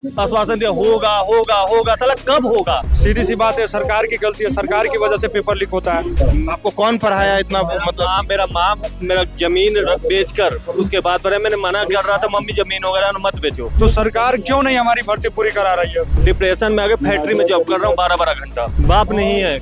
आश्वासन दिया होगा होगा होगा, साला कब होगा? सीधी सी बात है, सरकार की गलती है, सरकार की वजह से पेपर लीक होता है। आपको कौन पढ़ाया इतना? मतलब मेरा जमीन बेचकर उसके बाद पर मैंने मना कर रहा था, मम्मी जमीन वगैरह मत बेचो। तो सरकार क्यों नहीं हमारी भर्ती पूरी करा रही है? डिप्रेशन में आगे फैक्ट्री में जॉब कर रहा हूँ 12-12 घंटा। बाप नहीं है,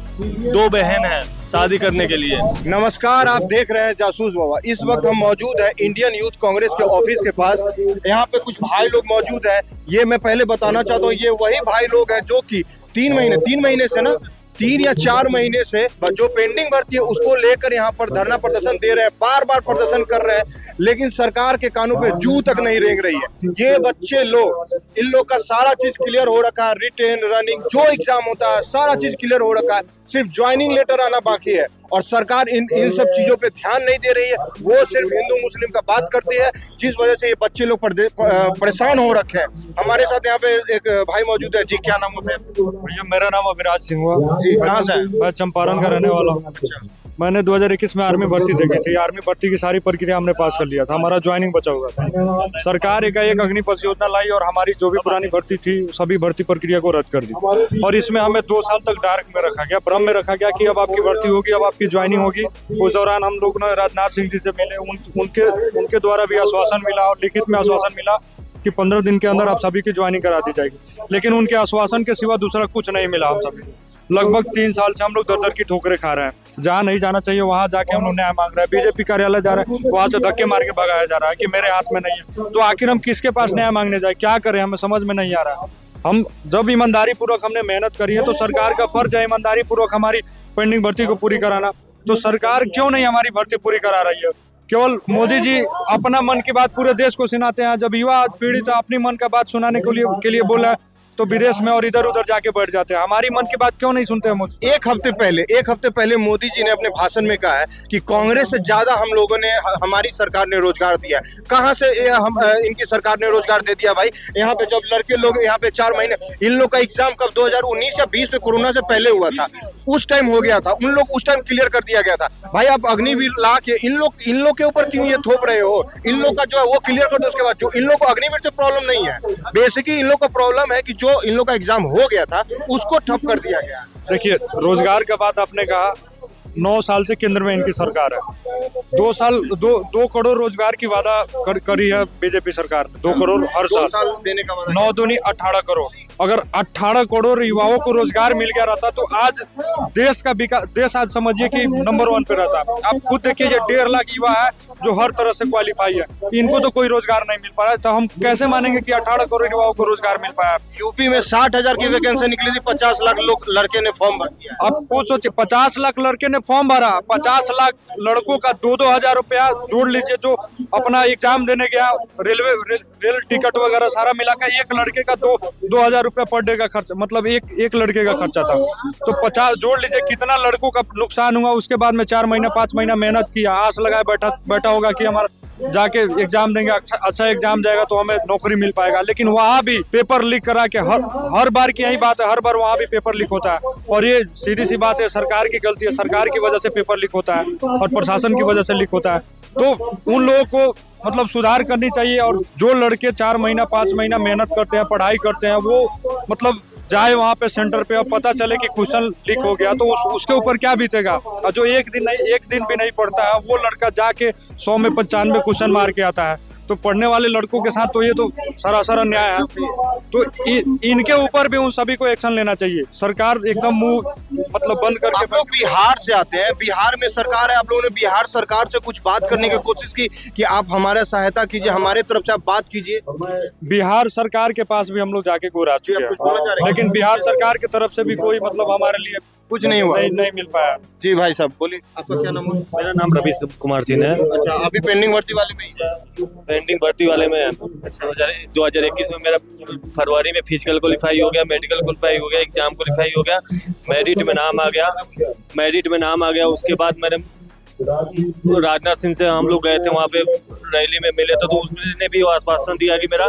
2 बहन है शादी करने के लिए। नमस्कार, आप देख रहे हैं जासूस बाबा। इस वक्त हम मौजूद है इंडियन यूथ कांग्रेस के ऑफिस के पास। यहाँ पे कुछ भाई लोग मौजूद हैं। ये मैं पहले बताना चाहता हूँ, ये वही भाई लोग हैं जो कि 3 महीने से ना 3 या 4 महीने से जो पेंडिंग भर्ती है उसको लेकर यहाँ पर धरना प्रदर्शन दे रहे हैं, बार बार प्रदर्शन कर रहे हैं, लेकिन सरकार के कानों पे जू तक नहीं रेंग रही है। ये बच्चे लोग, इन लोग का सारा चीज क्लियर हो रखा है, रिटेन रनिंग जो एग्जाम होता है सारा चीज क्लियर हो रखा है, सिर्फ ज्वाइनिंग लेटर आना बाकी है। और सरकार इन सब चीजों पे ध्यान नहीं दे रही है, वो सिर्फ हिंदू मुस्लिम का बात करती है, जिस वजह से ये बच्चे लोग परेशान हो रखे हैं। हमारे साथ यहाँ पे एक भाई मौजूद है। जी, क्या नाम है भैया? मेरा नाम अविराज सिंह हुआ। कहाँ से? मैं चंपारण का रहने वाला हूँ। मैंने 2021 में आर्मी भर्ती देखी थी। आर्मी भर्ती की सारी प्रक्रिया हमने पास कर लिया था, हमारा ज्वाइनिंग बचा हुआ था। सरकार एक अग्निपथ योजना लाई और हमारी जो भी पुरानी भर्ती थी सभी भर्ती प्रक्रिया को रद्द कर दी। और इसमें हमें 2 साल तक डार्क में रखा गया, भ्रम में रखा गया कि अब आपकी भर्ती होगी, अब आपकी ज्वाइनिंग होगी। उस दौरान हम लोग राजनाथ सिंह जी से मिले, उनके द्वारा भी आश्वासन मिला और लिखित में आश्वासन मिला कि 15 दिन के अंदर आप सभी की ज्वाइनिंग करा दी जाएगी। लेकिन उनके आश्वासन के सिवा दूसरा कुछ नहीं मिला हम सभी। लगभग 3 साल से हम लोग दर की ठोकरें खा रहे हैं। जहाँ नहीं जाना चाहिए वहाँ जाके हम लोग न्याय मांग रहे हैं। बीजेपी कार्यालय जा रहे हैं, वहाँ से धक्के मार के भगाया जा रहा है कि मेरे हाथ में नहीं है। तो आखिर हम किसके पास न्याय मांगने जाए, क्या करें, हमें समझ में नहीं आ रहा है। हम जब ईमानदारी पूर्वक हमने मेहनत करी है तो सरकार का फर्ज है ईमानदारी पूर्वक हमारी पेंडिंग भर्ती को पूरी कराना। तो सरकार क्यों नहीं हमारी भर्ती पूरी करा रही है? केवल मोदी जी अपना मन की बात पूरे देश को सुनाते हैं। जब युवा पीढ़ी तो अपनी मन का बात सुनाने के लिए बोला तो विदेश में और इधर उधर जाके बैठ जाते हैं। हमारी मन की बात क्यों नहीं सुनते हैं मोदी? एक हफ्ते पहले मोदी जी ने अपने भाषण में कहा है कि कांग्रेस से ज्यादा हम लोगों ने, हमारी सरकार ने रोजगार दिया है। कहाँ से इनकी सरकार ने रोजगार दे दिया भाई? यहाँ पे जब लड़के लोग यहाँ पे 4 महीने, इन लोग का एग्जाम कब 2019 या 20 में कोरोना से पहले हुआ था, उस टाइम हो गया था, उन लोग उस टाइम क्लियर कर दिया गया था। भाई आप अग्निवीर ला के इन लोग के ऊपर क्यों ये थोप रहे हो? इन लोग का जो है वो क्लियर कर दो। उसके बाद जो इन लोग को अग्निवीर से प्रॉब्लम नहीं है, बेसिकली इन लोग का प्रॉब्लम है कि जो इन लोग का एग्जाम हो गया था उसको ठप कर दिया गया। देखिए, रोजगार का बात आपने कहा, 9 साल से केंद्र में इनकी सरकार है। 2 करोड़ रोजगार की वादा करी है बीजेपी सरकार ने। 2 करोड़ हर साल देने का वादा। 9 दूनी 18 करोड़। अगर 18 करोड़ युवाओं को रोजगार मिल गया रहता तो आज देश का विकास, देश आज समझिए कि नंबर 1 पे रहता। आप खुद देखिए, ये 1.5 लाख युवा है जो हर तरह से क्वालिफाई है, इनको तो कोई रोजगार नहीं मिल पा रहा है। तो हम कैसे मानेंगे कि 18 करोड़ युवाओं को रोजगार मिल पाया? यूपी में 60,000 की वैकेंसी निकली थी, 50 लाख लोग लड़के ने फॉर्म भर दिया। आप खुद सोचिए, 50 लाख लड़के ने फॉर्म भरा, 50 लाख लड़कों का 2-2 हजार रुपया जोड़ लीजिए जो अपना एग्जाम देने गया, रेल टिकट वगैरह सारा मिलाकर एक लड़के का 2 हजार रुपया पर डे का खर्चा, मतलब एक लड़के का खर्चा था। तो 50 जोड़ लीजिए कितना लड़कों का नुकसान हुआ। उसके बाद में 4 महीना 5 महीना मेहनत किया, आस लगाए बैठा होगा कि हमारा जाके एग्जाम देंगे, अच्छा एग्जाम जाएगा तो हमें नौकरी मिल पाएगा। लेकिन वहाँ भी पेपर लीक करा के हर बार की यही बात है, हर बार वहाँ भी पेपर लीक होता है। और ये सीधी सी बात है, सरकार की गलती है, सरकार की वजह से पेपर लीक होता है और प्रशासन की वजह से लीक होता है। तो उन लोगों को मतलब सुधार करनी चाहिए। और जो लड़के 4 महीना 5 महीना मेहनत करते हैं, पढ़ाई करते हैं, वो मतलब जाए वहाँ पे सेंटर पे और पता चले कि क्वेश्चन लीक हो गया तो उसके ऊपर क्या बीतेगा। और जो एक दिन भी नहीं पढ़ता है वो लड़का जाके 100 में 95 क्वेश्चन मार के आता है। तो पढ़ने वाले लड़कों के साथ तो ये तो सरासर अन्याय है। तो इनके ऊपर भी उन सभी को एक्शन लेना चाहिए। सरकार एकदम मुंह मतलब बंद करके। आप लोग बिहार से आते हैं, बिहार में सरकार है, आप लोगों ने बिहार सरकार से कुछ बात करने की कोशिश की कि आप हमारे सहायता कीजिए, हमारे तरफ से आप बात कीजिए? बिहार सरकार के पास भी हम लोग जाके गुहार चुके हैं, लेकिन बिहार सरकार की तरफ से भी कोई मतलब हमारे लिए कुछ नहीं हुआ, नहीं मिल पाया। जी भाई साहब बोलिए, आपका क्या नाम है? मेरा नाम रवि कुमार सिंह है। अच्छा, अभी पेंडिंग भर्ती वाले में ही? पेंडिंग भर्ती वाले में 2021 में मेरा फरवरी में फिजिकल क्वालिफाई हो गया, मेडिकल क्वालिफाई हो गया, एग्जाम क्वालिफाई हो गया, मेरिट में नाम आ गया। उसके बाद मैंने राजनाथ सिंह से हम लोग गए थे, वहाँ पे रैली में मिले थे, तो उसने भी आश्वासन दिया कि मेरा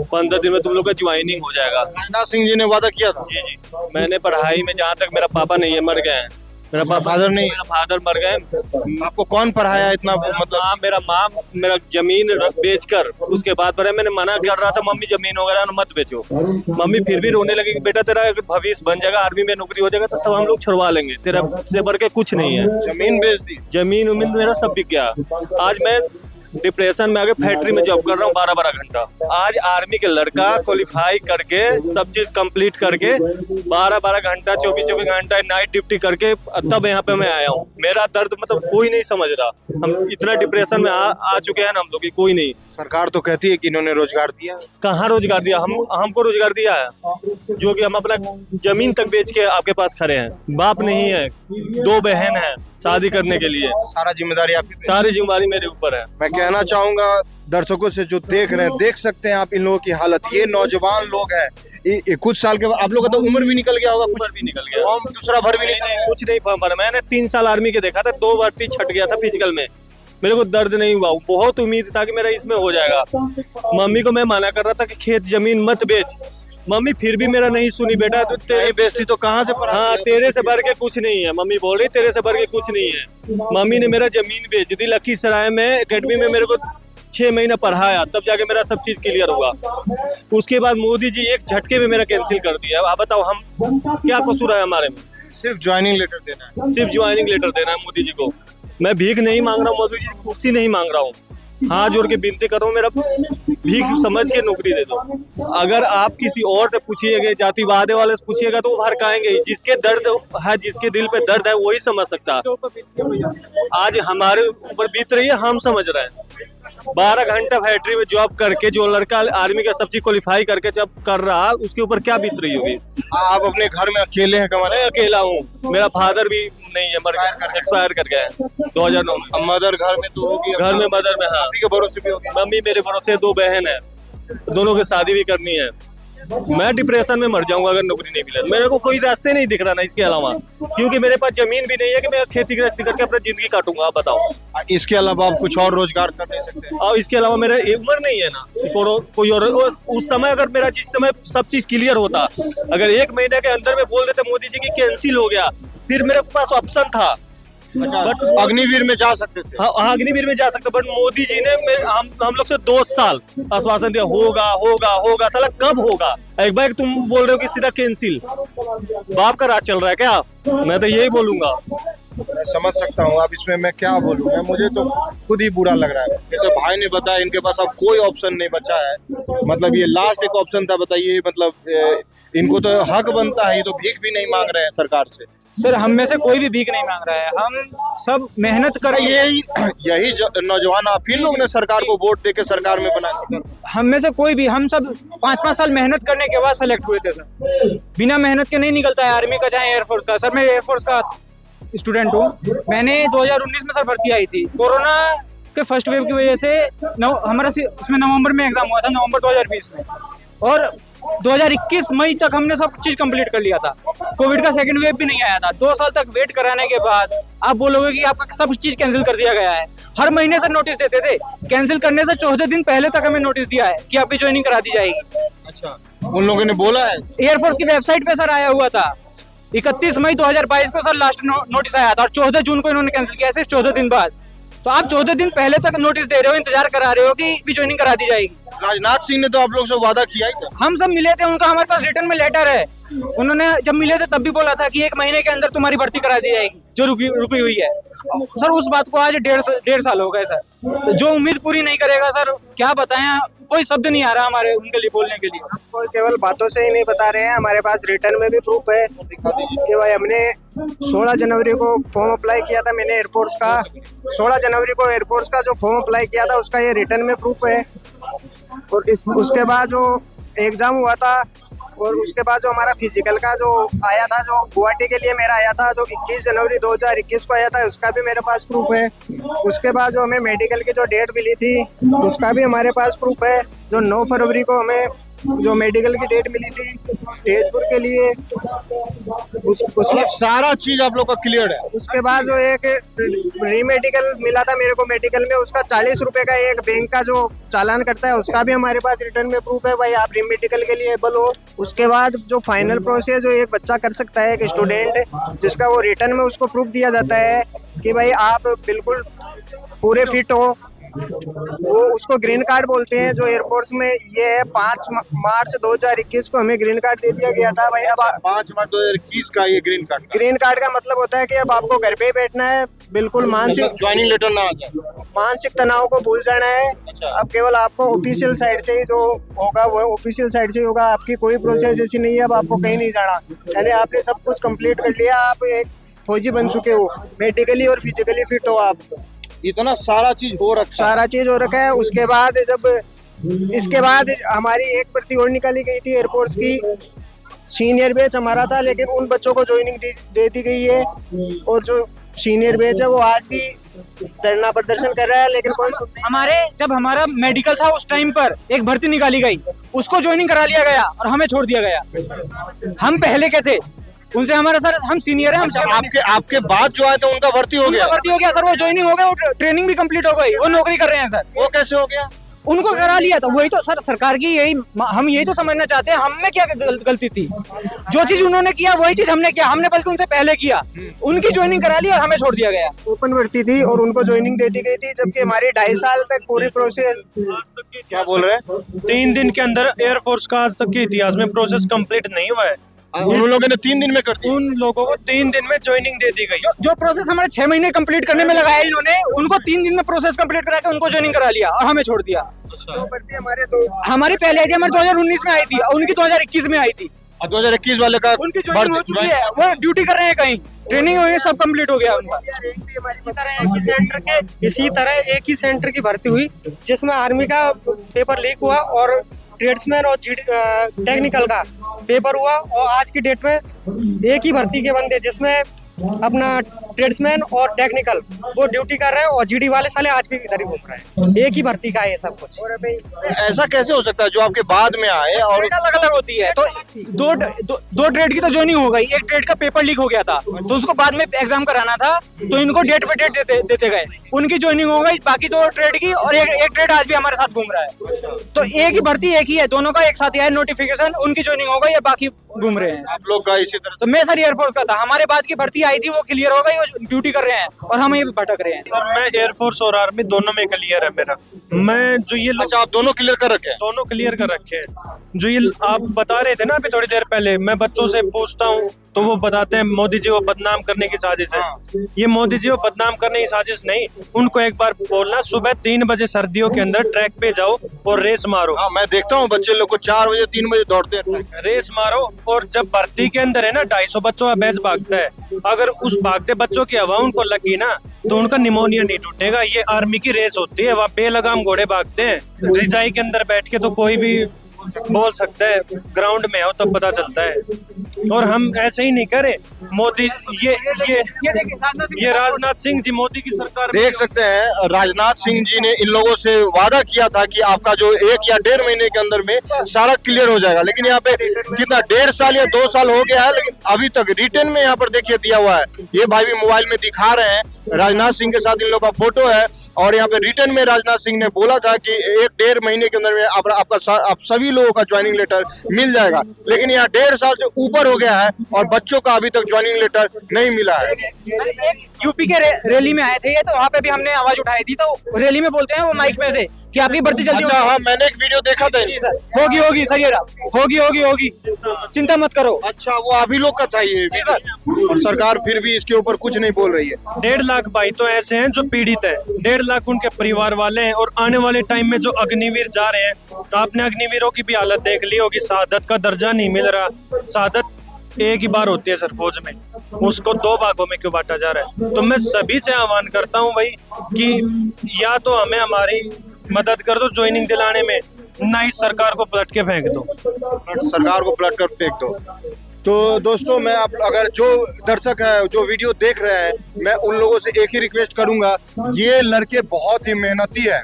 15 दिन में तुम लोग का ज्वाइनिंग हो जाएगा। राजनाथ सिंह जी ने वादा किया था? जी। मैंने पढ़ाई में जहाँ तक, मेरा पापा नहीं है, मर गए हैं, फादर नहीं? मेरा फादर मर गए। आपको कौन पढ़ाया इतना, मतलब? हाँ, मेरा जमीन बेचकर उसके बाद पर मैंने मना कर रहा था, मम्मी जमीन वगैरह मत बेचो। मम्मी फिर भी रोने लगी कि बेटा तेरा भविष्य बन जाएगा, आर्मी में नौकरी हो जाएगा तो सब हम लोग छुड़वा लेंगे, तेरा से बढ़ के कुछ नहीं है। जमीन बेच दी? जमीन उमीन मेरा सब बिक गया। आज मैं डिप्रेशन में आके फैक्ट्री में जॉब कर रहा हूँ 12-12 घंटा। आज आर्मी के लड़का क्वालिफाई करके सब चीज कंप्लीट करके 12-12 घंटा 24-24 घंटा नाइट ड्यूटी करके तब यहाँ पे मैं आया हूँ। मेरा दर्द मतलब कोई नहीं समझ रहा। हम इतना डिप्रेशन में आ चुके हैं ना हम लोग, कोई नहीं। सरकार तो कहती है कि इन्होंने रोजगार दिया। कहाँ रोजगार दिया? हमको रोजगार दिया है जो कि हम अपना जमीन तक बेच के आपके पास खड़े हैं। बाप नहीं है, 2 बहन है शादी करने के लिए। सारा जिम्मेदारी आपकी? सारी जिम्मेदारी मेरे ऊपर है। मैं कहना चाहूंगा दर्शकों से जो देख रहे हैं, देख सकते हैं आप इन लोगों की हालत। ये नौजवान लोग हैं, कुछ साल के बाद आप लोगों का तो उम्र भी निकल गया होगा, कुछ भी निकल गया, फॉर्म दूसरा भर भी नहीं, कुछ नहीं फॉर्म भरा। मैंने 3 साल आर्मी के देखा था, 2 भर्ती छट गया था फिजिकल में। मेरे को दर्द नहीं हुआ, बहुत उम्मीद था कि मेरा इसमें हो जाएगा। मम्मी को मैं मना कर रहा था कि खेत जमीन मत बेच, मम्मी फिर भी मेरा नहीं सुनी। बेटा तो तेरे बेचती तो कहाँ से पढ़ा? हाँ, तेरे से बढ़ के कुछ नहीं है। मम्मी बोल रही तेरे से बढ़ के कुछ नहीं है। मम्मी ने मेरा जमीन बेच दी। लखीसराय में एकेडमी में मेरे को 6 महीना पढ़ाया, तब जाके मेरा सब चीज क्लियर हुआ। उसके बाद मोदी जी एक झटके में मेरा कैंसिल कर दिया। आप बताओ हम क्या कसूर है हमारे में? सिर्फ ज्वाइनिंग लेटर देना है? सिर्फ ज्वाइनिंग लेटर देना है मोदी जी को। मैं भीख नहीं मांग रहा हूँ मोदी जी, कुर्सी नहीं मांग रहा हूँ। हाथ जोड़ के विनती कर रहा हूँ, मेरा भीख समझ के नौकरी दे दो। अगर आप किसी और से पूछिएगा, जातिवाद वाले से पूछिएगा तो वो भड़काएंगे। जिसके दर्द है, जिसके दिल पे दर्द है, वही समझ सकता है। आज हमारे ऊपर बीत रही है, हम समझ रहे हैं। 12 घंटा फैक्ट्री में जॉब करके जो लड़का आर्मी का सब चीज क्वालिफाई करके जब कर रहा, उसके ऊपर क्या बीत रही होगी? आप अपने घर में अकेले हैं? कमाल? मैं अकेला हूँ, मेरा फादर भी नहीं है, एक्सपायर कर गया है 2009 में। मदर घर में तो होगी? घर में मदर में, हाँ। के भरोसे भी होगी? मम्मी मेरे भरोसे, 2 बहन है, दोनों की शादी भी करनी है। मैं डिप्रेशन में मर जाऊंगा अगर नौकरी नहीं मिला। मेरे को कोई रास्ते नहीं दिख रहा ना इसके अलावा, क्योंकि मेरे पास जमीन भी नहीं है कि मैं खेती गृहस्थी करके अपना जिंदगी काटूंगा। आप बताओ, इसके अलावा आप कुछ और रोजगार कर नहीं सकते? और इसके अलावा मेरा उम्र नहीं है ना कोई और। उस समय अगर मेरा जिस समय सब चीज क्लियर होता, अगर 1 महीने के अंदर में बोल देते मोदी जी की कैंसिल हो गया, फिर मेरे पास ऑप्शन था। बट अग्निवीर में जा सकते थे? हाँ, अग्निवीर में जा सकते, बट मोदी जी ने हम लोग से 2 साल आश्वासन दिया, होगा होगा होगा। साला कब होगा? एक बार तुम बोल रहे हो कि सीधा कैंसिल। बाप का राज चल रहा है क्या? मैं तो यही बोलूंगा। मैं समझ सकता हूँ। अब इसमें मैं क्या बोलूँ, मुझे तो खुद ही बुरा लग रहा है। जैसे भाई ने बताया, इनके पास अब कोई ऑप्शन नहीं बचा है। मतलब ये लास्ट एक ऑप्शन था। बताइए, मतलब इनको तो हक बनता है, ये तो भीख भी नहीं मांग रहे हैं सरकार से। सर, हम में से कोई भी भीख नहीं मांग रहा है, हम सब मेहनत कर रहे हैं। यही नौजवान आप ही लोग ने सरकार को वोट देके सरकार में बनाया। हम में से कोई भी, हम सब 5-5 साल मेहनत करने के बाद सेलेक्ट हुए थे सर। बिना मेहनत के नहीं निकलता है आर्मी का चाहे एयरफोर्स का। सर, मैं एयरफोर्स का स्टूडेंट हूँ। मैंने 2019 में सर भर्ती आई थी। कोरोना के फर्स्ट वेव की वजह से हमारा उसमें नवंबर में एग्जाम हुआ था, नवंबर 2020 में, और 2021 मई तक हमने सब चीज कंप्लीट कर लिया था। कोविड का सेकंड वेव भी नहीं आया था। 2 साल तक वेट कराने के बाद आप बोलोगे कि आपका सब चीज कैंसिल कर दिया गया है। हर महीने सर नोटिस देते थे। कैंसिल करने से 14 दिन पहले तक हमें नोटिस दिया है कि आपकी ज्वाइनिंग करा दी जाएगी। अच्छा, उन लोगों ने बोला है? एयरफोर्स की वेबसाइट पे सर आया हुआ था। 31 मई 2022 को सर लास्ट नोटिस आया था, और 14 जून को इन्होंने कैंसिल किया, सिर्फ 14 दिन बाद। तो आप 14 दिन पहले तक नोटिस दे रहे हो, इंतजार करा रहे हो कि भी ज्वाइनिंग करा दी जाएगी। राजनाथ सिंह ने तो आप लोग से वादा किया ही था। हम सब मिले थे, उनका हमारे पास रिटर्न में लेटर है। उन्होंने जब मिले थे तब भी बोला था कि 1 महीने के अंदर तुम्हारी भर्ती करा दी जाएगी जो रुकी हुई है। सर, उस बात को आज 1.5 साल हो गए सर। तो जो उम्मीद पूरी नहीं करेगा सर, क्या बताएं, कोई शब्द नहीं आ रहा हमारे उनके लिए बोलने के लिए। कोई केवल बातों से ही नहीं बता रहे हैं, हमारे पास रिटर्न में भी प्रूफ है कि भाई हमने 16 जनवरी को फॉर्म अप्लाई किया था। मैंने एयरफोर्स का 16 जनवरी को एयरफोर्स का जो फॉर्म अप्लाई किया था, उसका ये रिटर्न में प्रूफ है। और उसके बाद जो एग्जाम हुआ था, और उसके बाद जो हमारा फिजिकल का जो आया था, जो गुवाहाटी के लिए मेरा आया था, जो 21 जनवरी 2021 को आया था, उसका भी मेरे पास प्रूफ है। उसके बाद जो हमें मेडिकल की जो डेट मिली थी, उसका भी हमारे पास प्रूफ है। जो 9 फरवरी को हमें जो मेडिकल की डेट मिली थी तेजपुर के लिए उसके मतलब सारा चीज आप लोग का क्लियर है। उसके बाद जो एक रीमेडिकल मिला था मेरे को मेडिकल में, उसका 40 रुपए का एक बैंक का जो चालान करता है उसका भी हमारे पास रिटर्न में प्रूफ है, भाई आप रीमेडिकल के लिए एबल हो। उसके बाद जो फाइनल प्रोसेस जो एक बच्चा कर सकता है, एक स्टूडेंट, जिसका वो रिटर्न में उसको प्रूफ दिया जाता है कि भाई आप बिल्कुल पूरे फिट हो, वो उसको ग्रीन कार्ड बोलते हैं। जो एयरफोर्स में ये है 5 मार्च 2021 को हमें ग्रीन कार्ड दे दिया गया था भाई। अब 5 मार्च 2021 का ये ग्रीन कार्ड। ग्रीन कार्ड का मतलब होता है कि अब आपको घर पे ही बैठना है, बिल्कुल मानसिक ज्वाइनिंग लेटर ना आ जाए, मानसिक तनाव को भूल जाना है। अब केवल आपको ऑफिशियल साइड से ही जो होगा वो ऑफिशियल साइड से ही होगा, आपकी कोई प्रोसेस ऐसी नहीं है, अब आपको कहीं नहीं जाना, यानी आपने सब कुछ कंप्लीट कर लिया, आप एक फौजी बन चुके हो, मेडिकली और फिजिकली फिट हो आप। इतना सारा चीज हो रखा है। सारा चीज हो रखा है। उसके बाद जब इसके बाद हमारी एक भर्ती और निकाली गई थी एयरफोर्स की, सीनियर बैच हमारा था, लेकिन उन बच्चों को ज्वाइनिंग दे दी गई है, और जो सीनियर बैच है वो आज भी धरना प्रदर्शन कर रहा है, लेकिन कोई सुन नहीं। हमारे जब हमारा मेडिकल था उस टाइम पर एक भर्ती निकाली गई, उसको ज्वाइनिंग करा लिया गया और हमें छोड़ दिया गया। हम पहले के थे उनसे, हमारा सर हम सीनियर हैं। आपके बाद जो आए थे उनका भर्ती हो गया? भर्ती हो गया सर, वो ज्वाइनिंग हो गया, वो ट्रेनिंग भी कंप्लीट हो गई, वो नौकरी कर रहे हैं सर। वो कैसे हो गया? उनको करा लिया था, वही तो सर सरकार की यही, हम यही तो समझना चाहते हैं, हम में क्या गलती थी? जो चीज उन्होंने किया वही चीज हमने किया, हमने बल्कि उनसे पहले किया। उनकी ज्वाइनिंग करा ली और हमें छोड़ दिया गया। ओपन भर्ती थी और उनको ज्वाइनिंग दे दी गई थी, जबकि हमारी 2.5 साल तक पूरी प्रोसेस। क्या बोल रहे हैं? 3 दिन के अंदर एयरफोर्स का आज तक के इतिहास में प्रोसेस कंप्लीट नहीं हुआ है। उन लोगों ने 3 दिन में कर दिया। उन लोगों को 3 दिन में ज्वाइनिंग दे दी गई। जो प्रोसेस हमारे 6 महीने कंप्लीट करने में लगाया इन्होंने, उनको 3 दिन में प्रोसेस कंप्लीट करा के उनको ज्वाइनिंग करा लिया और हमें छोड़ दिया। जो भर्ती हमारी पहले आई थी, हमारी 2019 में आई थी और उनकी 2021 में आई थी। 2021 वाले का उनकी ज्वाइनिंग हो चुकी है, वो ड्यूटी कर रहे हैं कहीं, ट्रेनिंग हुई है, सब कंप्लीट हो गया उनका। इसी तरह एक ही सेंटर की भर्ती हुई, जिसमें आर्मी का पेपर लीक हुआ और ट्रेड्समैन और टेक्निकल का पेपर हुआ, और आज की डेट में एक ही भर्ती के बंदे, जिसमें अपना ट्रेड्समैन और टेक्निकल वो ड्यूटी कर रहे हैं, और जीडी वाले साले आज भी इधर ही घूम रहे हैं। एक ही भर्ती का है ये सब कुछ। ऐसा कैसे हो सकता है जो आपके बाद में आए और अलग अलग होती है? तो दो ट्रेड की तो ज्वाइनिंग हो गई, एक ट्रेड का पेपर लीक हो गया था तो उसको बाद में एग्जाम कराना था, तो इनको डेट पे डेट देते गए, उनकी ज्वाइनिंग हो गई, बाकी 2 ट्रेड की, और एक ट्रेड आज भी हमारे साथ घूम रहा है। तो एक ही भर्ती एक ही है, दोनों का एक साथ आया नोटिफिकेशन, उनकी ज्वाइनिंग हो गई, बाकी घूम रहे हैं। आप लोग का इसी तरह? तो मैं सर एयरफोर्स का था, हमारे बाद की भर्ती आई थी वो क्लियर हो गई, वो ड्यूटी कर रहे हैं और हम ये भटक रहे हैं। सर मैं एयरफोर्स और आर्मी दोनों में क्लियर है मेरा। मैं जो ये अच्छा, आप दोनों क्लियर कर रखे हैं? दोनों क्लियर कर रखे हैं। जो ये आप बता रहे थे ना अभी थोड़ी देर पहले, मैं बच्चों से पूछता हूँ तो वो बताते हैं मोदी जी को बदनाम करने की साजिश है। ये मोदी जी को बदनाम करने की साजिश नहीं, उनको एक बार बोलना सुबह 3 बजे सर्दियों के अंदर ट्रैक पे जाओ और रेस मारो। हाँ, मैं देखता हूँ बच्चे लोग को 4 बजे 3 बजे दौड़ते हैं। रेस मारो, और जब भर्ती के अंदर है ना 250 बच्चों का बैच भागता है, अगर उस भागते बच्चों की हवा उनको लगी ना तो उनका निमोनिया नहीं टूटेगा। ये आर्मी की रेस होती है, वहाँ बेलगाम घोड़े भागते हैं, रिजाई के अंदर बैठ के तो कोई भी बोल सकता है, ग्राउंड में हो तब पता चलता है। और हम ऐसे ही नहीं करे। मोदी ये राजनाथ सिंह जी मोदी की सरकार देख सकते हैं, राजनाथ सिंह जी ने इन लोगों से वादा किया था कि आपका जो 1 या 1.5 महीने के अंदर में सारा क्लियर हो जाएगा, लेकिन यहाँ पे कितना 1.5 साल या 2 साल हो गया है, लेकिन अभी तक रिटर्न में यहाँ पर देखिए दिया हुआ है। ये भाई भी मोबाइल में दिखा रहे हैं, राजनाथ सिंह के साथ इन लोगों का फोटो है, और यहाँ पे रिटर्न में राजनाथ सिंह ने बोला था कि 1-1.5 महीने के अंदर में आप सभी लोगों का ज्वाइनिंग लेटर मिल जाएगा, लेकिन यहाँ 1.5 साल से ऊपर हो गया है और बच्चों का अभी तक ज्वाइनिंग लेटर नहीं मिला है। यूपी के रैली में आए थे ये, तो वहाँ पे भी हमने आवाज उठाई थी, तो रैली में बोलते हैं वो माइक में से कि आपकी भर्ती जल्दी अच्छा, हाँ, मैंने एक वीडियो देखा था। होगी सर, ये होगी, चिंता मत करो। अच्छा, वो अभी लोग का था ये, और सरकार फिर भी इसके ऊपर कुछ नहीं बोल रही है। 1.5 लाख भाई तो ऐसे हैं जो पीड़ित हैं, 1.5 लाख उनके परिवार वाले हैं, और आने वाले टाइम में जो अग्निवीर जा रहे हैं, तो आपने अग्निवीरों की भी हालत देख ली होगी, शहादत का दर्जा नहीं मिल रहा। शहादत एक ही बार होती है सर फौज में, उसको 2 भागों में क्यों बांटा जा रहा है? तो मैं सभी से आह्वान करता हूँ भाई कि या तो हमें हमारी मदद कर दो ज्वाइनिंग दिलाने में, ना इस सरकार को पलट के फेंक दो। सरकार को पलट कर फेंक दो। तो दोस्तों, मैं आप अगर जो दर्शक है जो वीडियो देख रहे हैं, मैं उन लोगों से एक ही रिक्वेस्ट करूंगा, ये लड़के बहुत ही मेहनती है।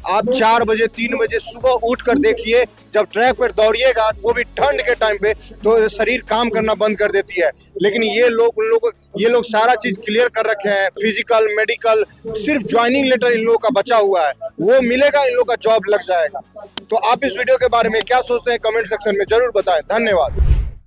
आप 4 बजे 3 बजे सुबह उठ कर देखिए, जब ट्रैक पर दौड़िएगा वो भी ठंड के टाइम पे, तो शरीर काम करना बंद कर देती है। लेकिन ये लोग सारा चीज क्लियर कर रखे हैं, फिजिकल मेडिकल, सिर्फ ज्वाइनिंग लेटर इन लोगों का बचा हुआ है, वो मिलेगा, इन लोग का जॉब लग जाएगा। तो आप इस वीडियो के बारे में क्या सोचते हैं कमेंट सेक्शन में जरूर बताएं। धन्यवाद।